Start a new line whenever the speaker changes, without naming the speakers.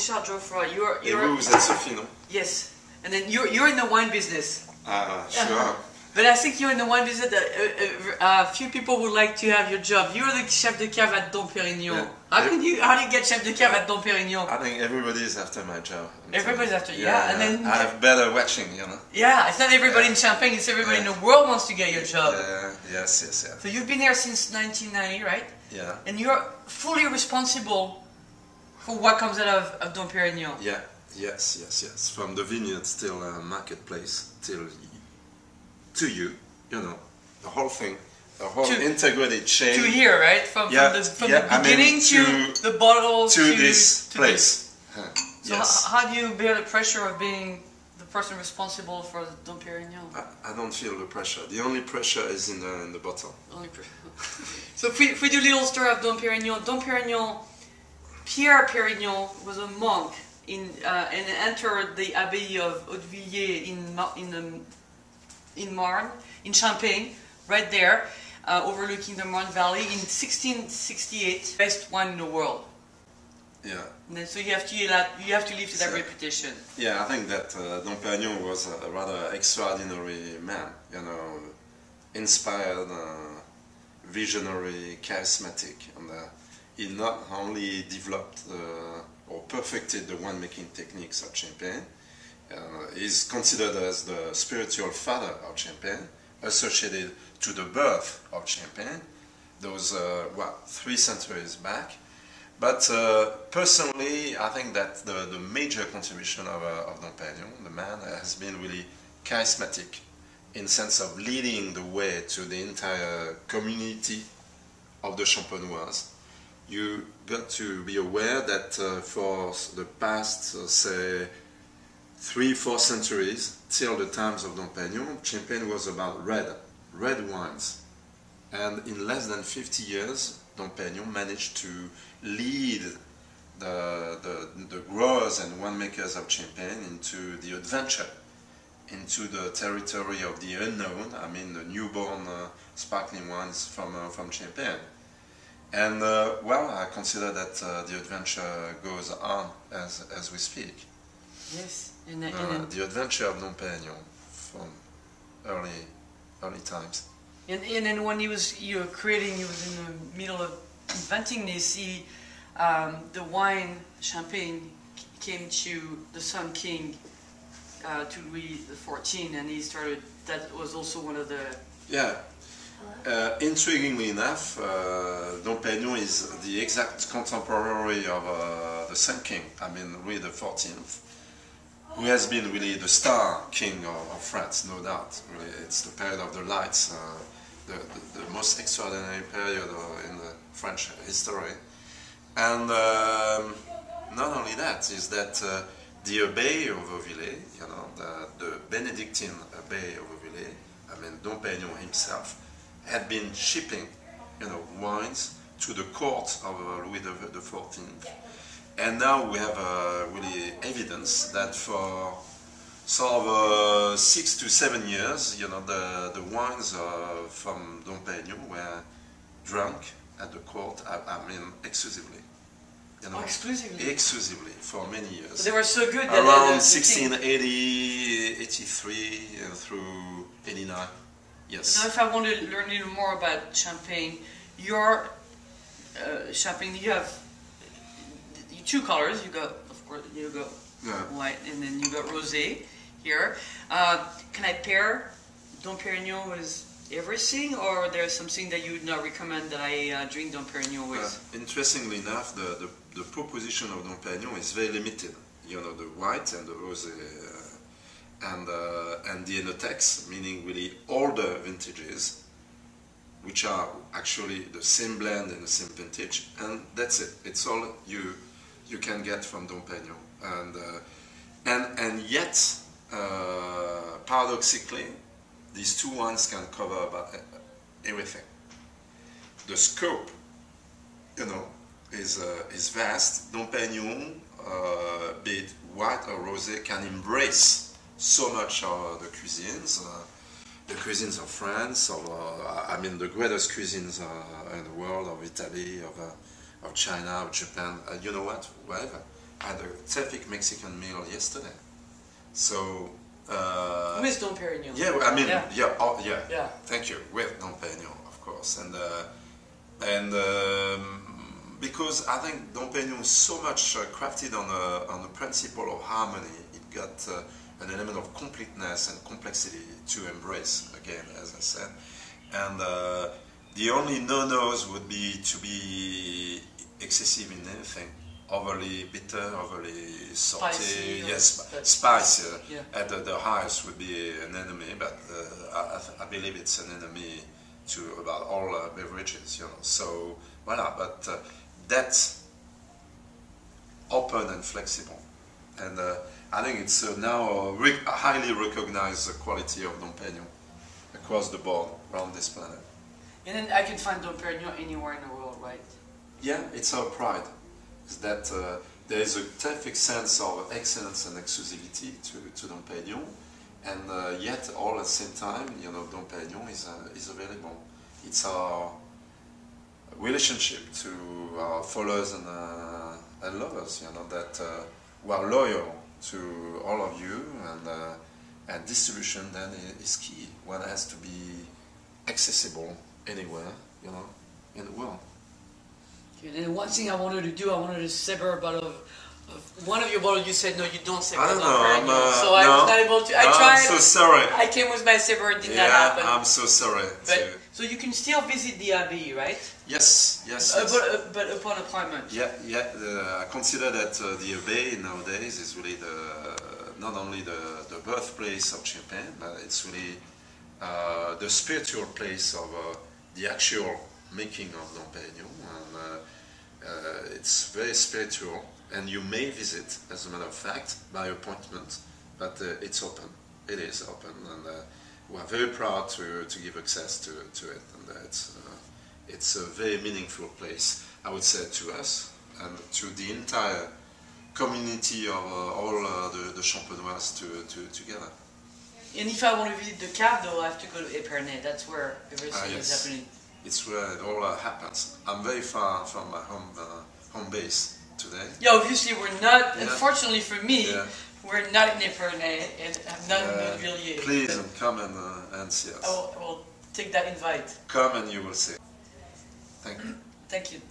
Richard Geoffroy.
Et vous êtes Sophie, non?
Yes, and then you're in the wine business.
Sure.
But I think you're in the wine business that a few people would like to have your job. You're the chef de cave at Dom Pérignon.
Yeah.
How do you get chef de cave at Dom Pérignon?
I think everybody's after my job.
Everybody's after, yeah. And then
I have better watching, you know.
Yeah, it's not everybody in Champagne, it's everybody in the world wants to get your job.
Yes.
So you've been there since 1990, right?
Yeah.
And you're fully responsible for what comes out of Dom Pérignon.
Yeah. Yes. From the vineyard till marketplace till to you know, the whole thing, the whole integrated chain.
To here, right? From the beginning to the bottles
to this place.
So how do you bear the pressure of being the person responsible for Dom Pérignon?
I don't feel the pressure. The only pressure is in the bottle.
Only pressure. So if we do a little story of Dom Pérignon, Pierre Pérignon was a monk and entered the Abbey of Hautevilliers in Marne, in Champagne, right there, overlooking the Marne Valley in 1668. Best wine in the world.
Yeah.
And then, so you have to live to that reputation.
Yeah, I think that Dom Pérignon was a rather extraordinary man. You know, inspired, visionary, charismatic, and he not only developed or perfected the winemaking techniques of Champagne. He's considered as the spiritual father of Champagne, associated to the birth of Champagne, those 3 centuries back. But personally, I think that the major contribution of Dom Pérignon, the man, has been really charismatic in sense of leading the way to the entire community of the Champenoise. You got to be aware that for the past, say, 3-4 centuries, till the times of Dom Pérignon, Champagne was about red wines. And in less than 50 years, Dom Pérignon managed to lead the growers and winemakers of Champagne into the adventure, into the territory of the unknown. I mean, the newborn sparkling wines from Champagne. And I consider that the adventure goes on as we speak.
Yes.
The adventure of Dom Pérignon from early times.
And then when he was in the middle of inventing this, the wine Champagne came to the Sun King, to Louis XIV, and he started. That was also one of the. Yeah.
Intriguingly enough, Dom Pérignon is the exact contemporary of the Sun King. I mean, Louis XIV. Who has been really the star king of France, no doubt. Really, it's the period of the lights, the most extraordinary period in the French history. And not only that, is that the Abbey of Hautevilliers, you know, the Benedictine Abbey of Hautevilliers, I mean, Dom Pérignon himself, had been shipping, you know, wines to the court of Louis XIV. And now we have really evidence that for sort of 6 to 7 years, you know, the wines from Dom Pérignon were drunk at the court. I mean, exclusively. You know, exclusively for many years.
So they were so good.
Around 1680, 83 through 89. Yes.
Now, if I want to learn a little more about Champagne, your Champagne, you have 2 colors. You got, of course, white, and then you got rosé here. Can I pair Dom Pérignon with everything, or there's something that you would not recommend that I drink Dom Pérignon with?
Interestingly enough, the proposition of Dom Pérignon is very limited. You know, the white and the rosé, and the Enotex, meaning really older vintages, which are actually the same blend and the same vintage, and that's it. It's all you can get from Dom Pérignon, and yet paradoxically, these 2 wines can cover about everything. The scope, you know, is vast. Dom Pérignon, be it white or rosé, can embrace so much of the cuisines of France, I mean the greatest cuisines in the world, of Italy, of China, of Japan, you know what, wherever. had a terrific Mexican meal yesterday. So.
With Dom Pérignon.
Yeah, I mean,
yeah.
Yeah. Thank you. With Dom Pérignon, of course, and because I think Dom Pérignon is so much crafted on the principle of harmony. It got an element of completeness and complexity to embrace, again, as I said. And the only no-nos would be to be excessive in anything. Overly bitter, overly salty,
spicy,
yes, spicy.
Yeah.
At the highest would be an enemy, but I believe it's an enemy to about all beverages, you know. So, voilà, but that's open and flexible, and I think it's now a highly recognized quality of Dom Pérignon across the board around this planet.
And then I can find Dom Pérignon anywhere in the world, right?
Yeah, it's our pride. Is that there is a terrific sense of excellence and exclusivity to Dom Pérignon, and yet all at the same time, you know, Dom Pérignon is available. It's our relationship to our followers and lovers, you know, that we are loyal to all of you, and distribution then is key. One has to be accessible anywhere, you know, in the world.
And then one thing I wanted to do, I wanted to savor a bottle of one of your bottles. You said no, you don't savor Dom Pérignon, so I was not able to. I tried.
I'm so sorry.
I came with my savor, it did not happen.
I'm so sorry.
But, so you can still visit the abbey, right?
Yes.
But upon appointment.
Yeah. I consider that the abbey nowadays is really not only the birthplace of Champagne, but it's really the spiritual place of the actual making of Dom Pérignon, and it's very spiritual, and you may visit, as a matter of fact, by appointment, but it's open. It is open, and we are very proud to give access to it, and it's a very meaningful place, I would say, to us and to the entire community of all the Champenois together.
And if I want to visit the cave, though, I have to go to Épernay. That's where everything is happening.
It's where it all happens. I'm very far from my home base today.
Yeah, obviously we're not, unfortunately for me, we're not in Épernay, and I'm not in Montpellier.
Please come and see us.
I will take that invite.
Come and you will see. Thank you.
Thank you.